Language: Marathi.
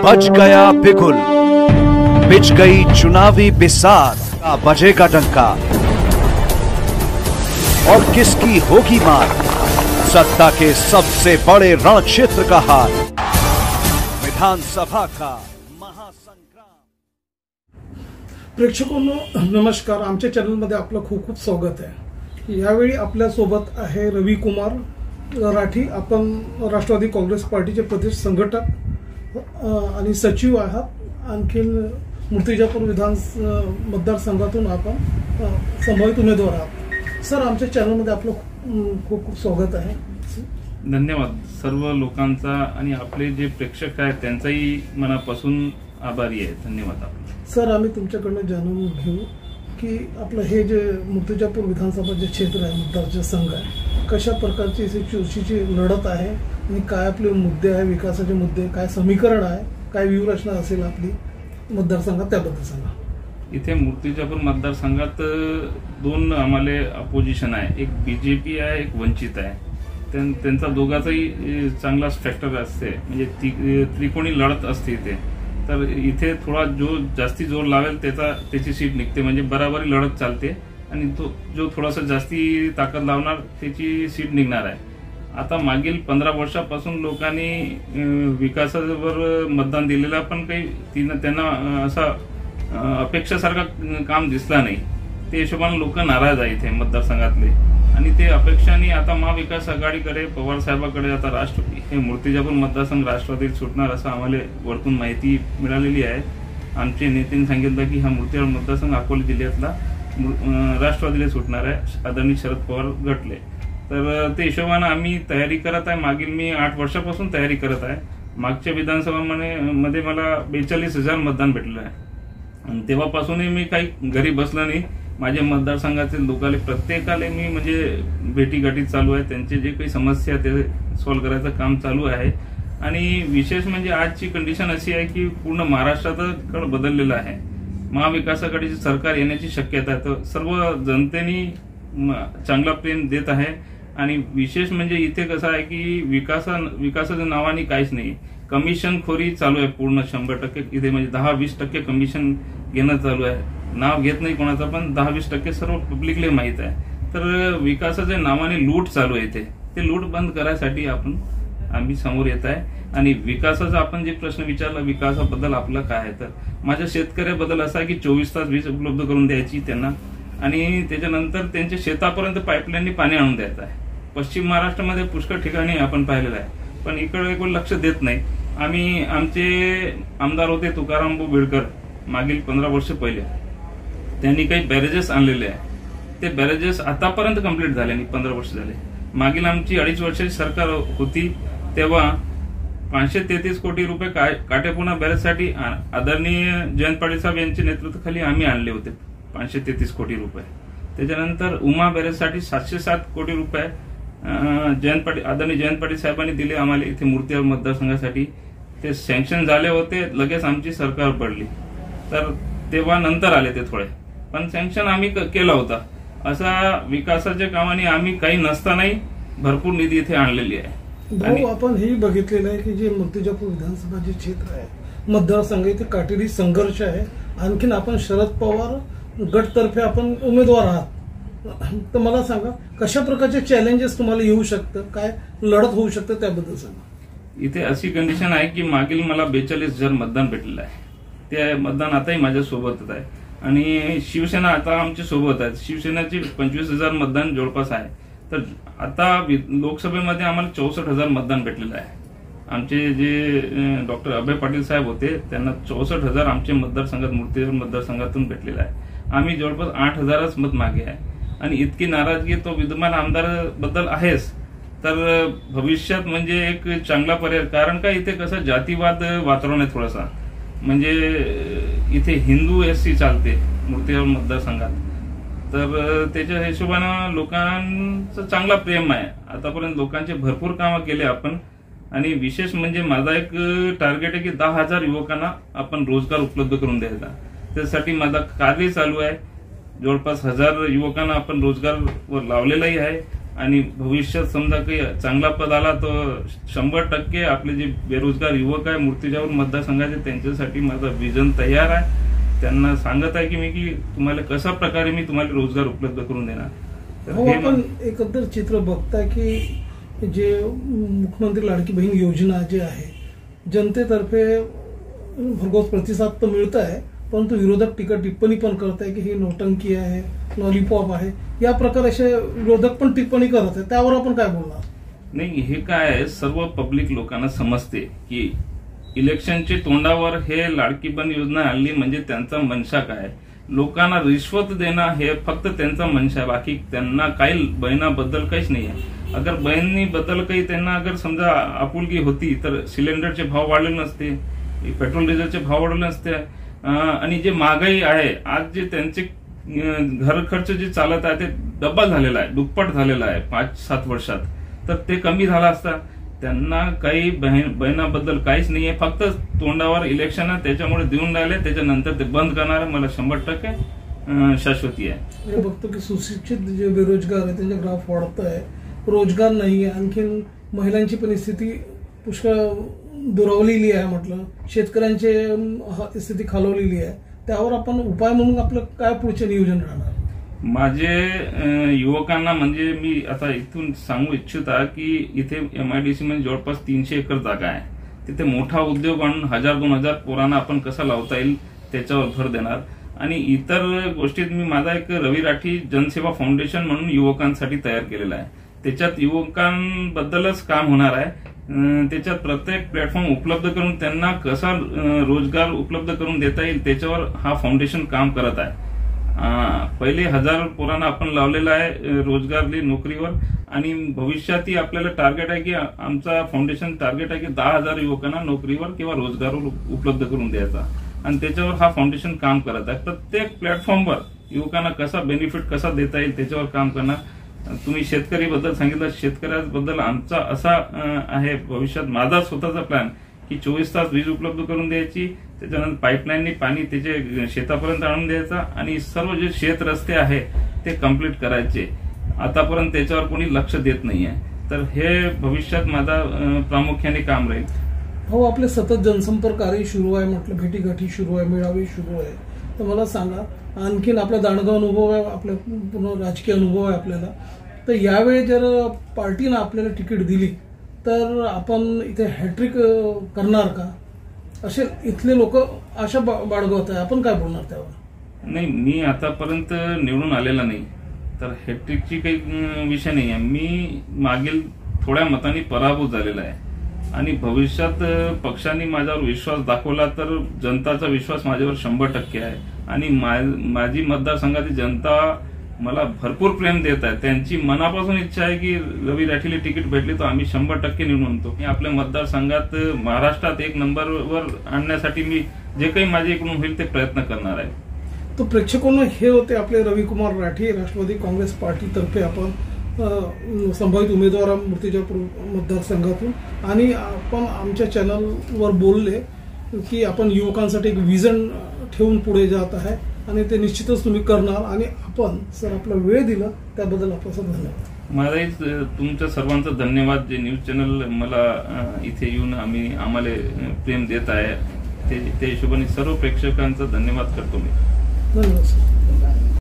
बज गया बिगुल, बिछ गई चुनावी बिसात, बजेगा डंका और किसकी होगी मार, सत्ता के सबसे बड़े रण क्षेत्र का हार, विधानसभा का महासंग्राम। प्रेक्षकांनो नमस्कार, आमच्या चॅनलमध्ये आपलं खूप खूप स्वागत आहे। यावेळी आपल्या सोबत आहे रवी कुमार राठी। आपण राष्ट्रवादी काँग्रेस पार्टीचे प्रदेश संघटक आणि सचिव आहात। आणखी मूर्तिजापूर विधान मतदारसंघातून आपण संभावित उमेदवार आहात। सर, आमच्या चॅनलमध्ये आपलं खूप खूप स्वागत आहे। धन्यवाद सर्व लोकांचा आणि आपले जे प्रेक्षक आहेत त्यांचाही मनापासून आभारी आहे। धन्यवाद आपले। सर, आम्ही तुमच्याकडनं जाणून घेऊ की आपलं हे जे मूर्तिजापूर विधानसभा जे क्षेत्र आहे, मतदारचे संघ आहे, कशा प्रकारची चुरशीची लढत आहे आणि काय आपले मुद्दे आहे, विकासाचे मुद्दे, काय समीकरण आहे, काय व्यूहरचना असेल आपली मतदारसंघात, त्याबद्दल सांगा। इथे मूर्तिजापूर मतदारसंघात दोन आम्हाला अपोजिशन आहे, एक बीजेपी आहे, एक वंचित आहे। त्यांचा दोघांचाही चांगलाच फॅक्टर असते, म्हणजे त्रिकोणी लढत असते इथे। तर इथे थोडा जो जास्ती जोर लावेल त्याची सीट निघते, म्हणजे बराबरी लढत चालते आणि तो जो थोडासा जास्ती ताकद लावणार त्याची सीट निघणार आहे। आता मागील 15 वर्षापासून लोकांनी विकासावर मतदान दिलेला, पण काही त्यांना असा अपेक्षासारखा काम दिसला नाही। ते हिशोबाने लोक नाराज आहे इथे मतदारसंघातले, आणि ते अपेक्षांनी आता महाविकास आघाडीकडे, पवार साहेबांकडे आता राष्ट्रवादी हे मूर्तिजापूर मतदारसंघ राष्ट्रवादीत सुटणार असं आम्हाला वरतून माहिती मिळालेली आहे। आमचे नेत्यांनी सांगितलं की हा मूर्तिजापूर मतदारसंघ अकोले जिल्ह्यातला राष्ट्रवादीला सुटणार आहे, आदरणीय शरद पवार गटले। तर ते हिशोबाने आम्ही तयारी करत आहे। मागील मी 8 वर्षापासून तयारी करत आहे। मागच्या विधानसभामध्ये मला 42,000 मतदान भेटलं आहे, आणि तेव्हापासूनही मी काही घरी बसलो नाही। माझ्या मतदारसंघातील लोकांना प्रत्येकाला मी म्हणजे भेटीगाठी चालू आहे, त्यांचे जे काही समस्या ते सॉल्व्ह करायचं काम चालू आहे। आणि विशेष म्हणजे आजची कंडिशन अशी आहे की पूर्ण महाराष्ट्रात कड बदललेला आहे, महाविकास आघाडीचे सरकार येण्याची शक्यता आहे। तर सर्व जनतेने चांगला प्रेम देत आहे, आणि विशेष म्हणजे इथे कसं आहे की विकासाच्या नावाने काहीच नाही, कमिशन खोरी चालू आहे पूर्ण 100% इथे, म्हणजे 10-20% कमिशन घेणं चालू आहे। नाव घेत नाही कोणाचा, पण 10-20% सर्व पब्लिकला माहित आहे। तर विकासाच्या नावाने लूट चालू आहे इथे, ते लूट बंद करायसाठी आम्ही समोर येत आहे। आणि विकासाचा आपण जे प्रश्न विचारला, विकासाबद्दल आपलं काय आहे, तर माझ्या शेतकऱ्याबद्दल असं आहे की 24 तास वीज उपलब्ध करून द्यायची त्यांना, आणि त्याच्यानंतर त्यांच्या शेतापर्यंत पाईपलाईननी पाणी आणून द्यायचं आहे। पश्चिम महाराष्ट्रामध्ये पुष्कळ ठिकाणी आपण पाहिलेलं आहे, पण इकडे कोण लक्ष देत नाही। आमचे आमदार होते तुकाराम बेडकर, मागील 15 वर्ष पहिले त्यांनी काही बॅरेजेस आणलेले आहे। ते बॅरेजेस आतापर्यंत कंप्लीट झाले नाही, 15 वर्ष झाले। मागील आमची 2.5 वर्षाची सरकार होती तेव्हा 533 कोटी रुपये काटेपूर्णा बॅरेजसाठी आदरणीय जयंत पाटील साहेब यांच्या नेतृत्वाखाली आम्ही आणले होते, 533 कोटी रुपये। त्याच्यानंतर उमा बॅरेजसाठी 707 कोटी रुपये आदरणीय जयंत पाटील साहेबांनी दिले आम्हाला इथे मूर्तिजापूर मतदारसंघासाठी। ते सँक्शन झाले होते, लगेच आमची सरकार पडली, तर तेव्हा नंतर आले ते थोडे, पण सँक्शन आम्ही केला होता। असा विकासाच्या कामाने आम्ही काही नसतानाही भरपूर निधी इथे आणलेली आहे। भाऊ, आपण हे बघितलेलं आहे की जे मूर्तिजापूर विधानसभा जे क्षेत्र आहे, मतदारसंघ, इथे काटेरी संघर्ष आहे। आणखीन आपण शरद पवार गटतर्फे आपण उमेदवार आहात, तर मला सांगा कशा प्रकारचे चॅलेंजेस तुम्हाला येऊ शकतं, काय लढत होऊ शकतं, त्याबद्दल सांगा। इथे अशी कंडिशन आहे की मागील मला 42,000 मतदान भेटलेलं आहे, ते मतदान आताही माझ्या सोबतच आहे, आणि शिवसेना आता आमच्या सोबत आहे। शिवसेनेचे 25,000 मतदान जवळपास आहे। तर आता लोकसभेमध्ये आम्हाला 64,000 मतदान भेटलेलं आहे। आमचे जे डॉक्टर अभय पाटील साहेब होते त्यांना 64,000 आमच्या मतदारसंघात, मूर्तिजापूर मतदारसंघातून भेटलेलं आहे। आम्ही जवळपास 8,000च मत मागे आहे, आणि इतकी नाराजगी तो विद्यमान आमदाराबद्दल आहेच। तर भविष्यात म्हणजे एक चांगला पर्याय, कारण का इथे कसं जातीवाद वातावरण आहे थोडासा, म्हणजे इथे हिंदू SC चालते मूर्तिजापूर मतदारसंघात, तर त्याच्या हिशोबानं लोकांचं चांगला प्रेम आहे। आतापर्यंत लोकांचे भरपूर कामं केले आपण, आणि विशेष म्हणजे माझा एक टार्गेट आहे की 10,000 युवकांना आपण रोजगार उपलब्ध करून द्यायचा। त्यासाठी माझा कार्य चालू आहे। जवळपास 1000 युवकांना आपण रोजगार लावलेलाही आहे, आणि भविष्यात समजा काही चांगला पद आला तर 100% आपले जे बेरोजगार युवक आहे मूर्तिजापूर मतदारसंघाचे त्यांच्यासाठी माझा विजन तयार आहे. त्यांना सांगत आहे की तुम्हाला कशा प्रकारे मी तुम्हाला रोजगार उपलब्ध करून देणार. तर हो, हे आपण एकंदर चित्र बघताय की जे मुख्यमंत्री लाडकी बहीण योजना जे आहे जनतेतर्फे भरघोस प्रतिसाद तर मिळत आहे, परंतु विरोधक टीका टिप्पणी पण करत आहे की ही नौटंकी आहे, लॉलीपॉप आहे, या प्रकारे असे विरोधक पण टिप्पणी करत आहे. त्यावर आपण काय बोलणार? नाही, हे काय आहे, सर्व पब्लिक लोकांना समजते की इलेक्शनच्या तोंडावर हे लाडकी बहीण योजना आणली म्हणजे त्यांचा मनशा काय, लोकांना रिश्वत देणं हे फक्त त्यांचा मनशा आहे. बाकी त्यांना काही बहिणाबद्दल काहीच नाही आहे. अगर बहिणीबद्दल काही त्यांना अगर समजा आपुलकी होती तर सिलेंडरचे भाव वाढले नसते, पेट्रोल डिझेलचे भाव वाढले नसते. आणि जे महागाई आहे आज जे त्यांचे घर खर्च जे चालत आहे ते डबल झालेला आहे, दुप्पट झालेला आहे 5-7 वर्षात. तर ते कमी झाला असता. त्यांना काही बहिणाबद्दल काहीच नाहीये, फक्त तोंडावर इलेक्शन आहे त्याच्यामुळे देऊन राहिले, त्याच्यानंतर ते बंद करणार आहे. मला 100% शाश्वती आहे. बघतो की सुशिक्षित जे बेरोजगार आहे त्यांचे ग्राफ वाढत आहे, रोजगार नाही आहे, आणखीन महिलांची परिस्थिती पुष्कळ दुरावलेली आहे. म्हटलं शेतकऱ्यांची स्थिती खालवलेली आहे. त्यावर आपण उपाय म्हणून आपलं काय पुढचे नियोजन राहणार? माझे युवकांना म्हणजे मी आता इथून सांगू इच्छिता की इथे MIDC मध्ये जवळपास 300 एकर जागा आहे. तिथे मोठा उद्योग आणून 1000-2000 पोरांना आपण कसा लावता येईल त्याच्यावर भर देणार. आणि इतर गोष्टीत मी माझा एक रवी राठी जनसेवा फाउंडेशन म्हणून युवकांसाठी तयार केलेला आहे. त्याच्यात युवकांबद्दलच काम होणार आहे. त्याच्यात प्रत्येक प्लॅटफॉर्म उपलब्ध करून त्यांना कसा रोजगार उपलब्ध करून देता येईल त्याच्यावर हा फाउंडेशन काम करत आहे. पहिले 1000 पोरांना आपण लावलेला आहे रोजगारली नोकरीवर, आणि भविष्यातही आपल्याला टार्गेट आहे की आमचा फाउंडेशन टार्गेट आहे की 10,000 युवकांना नोकरीवर किंवा रोजगार उपलब्ध करून द्यायचा. आणि त्याच्यावर हा फाउंडेशन काम करत आहे. प्रत्येक प्लॅटफॉर्मवर युवकांना कसा बेनिफिट कसा देता येईल त्याच्यावर काम करणार. तुम्ही शेतकरीबद्दल सांगितलं, शेतकऱ्यांबद्दल आमचा असा आहे भविष्यात माझा स्वतःचा प्लॅन की 24 तास वीज उपलब्ध करून द्यायची, त्याच्यानंतर पाईपलाईननी पाणी त्याचे शेतापर्यंत आणून द्यायचा, आणि सर्व जे शेत रस्ते आहे ते कम्प्लीट करायचे. आतापर्यंत त्याच्यावर कोणी लक्ष देत नाहीये. तर हे भविष्यात माझा प्रामुख्याने काम राहील. हो, आपले सतत जनसंपर्क कार्य सुरू आहे, म्हटलं भेटीगाठी सुरू आहे, मेळावे सुरू आहे. तर मला सांगा, आणखीन आपला दांडगा अनुभव आहे, आपला पूर्ण राजकीय अनुभव आहे आपल्याला. तर यावेळी जर पार्टीनं आपल्याला तिकीट दिली तर आपण इथे हॅट्रिक करणार का, असे इथले लोक आशा बाळगवत आहे. आपण काय बोलणार त्यावर? नाही, मी आतापर्यंत निवडून आलेला नाही, तर हॅट्रिकची काही विषय नाही आहे. मी मागील थोड्या मतांनी पराभूत झालेला आहे, आणि भविष्यात पक्षांनी माझ्यावर विश्वास दाखवला तर जनताचा विश्वास माझ्यावर 100% आहे. आणि माझी मतदारसंघाची जनता मला भरपूर प्रेम देत आहे. त्यांची मनापासून इच्छा आहे की रवी राठीला तिकीट भेटली तर आम्ही 100% निवडून आणतो. मी आपल्या मतदारसंघात महाराष्ट्रात 1 नंबरवर आणण्यासाठी मी जे काही माझ्या इकडून होईल ते प्रयत्न करणार आहे. तो प्रेक्षकांना हे होते आपले रविकुमार राठी, राष्ट्रवादी काँग्रेस पार्टीतर्फे आपण संभावित उमेदवार मूर्तिजापूर मतदारसंघातून. आणि आपण आमच्या चॅनलवर बोलले की आपण युवकांसाठी एक विजन ठेवून पुढे जात आहे, आणि ते निश्चितच तुम्ही करणार. आणि आपण सर आपला वेळ दिला त्याबद्दल आपलं धन्यवाद. मलाही तुमच्या सर्वांचा धन्यवाद, जे न्यूज चॅनल मला इथे येऊन आम्हाला प्रेम देत आहे. त्या हिशोबाने सर्व प्रेक्षकांचा धन्यवाद करतो मी. धन्यवाद सर.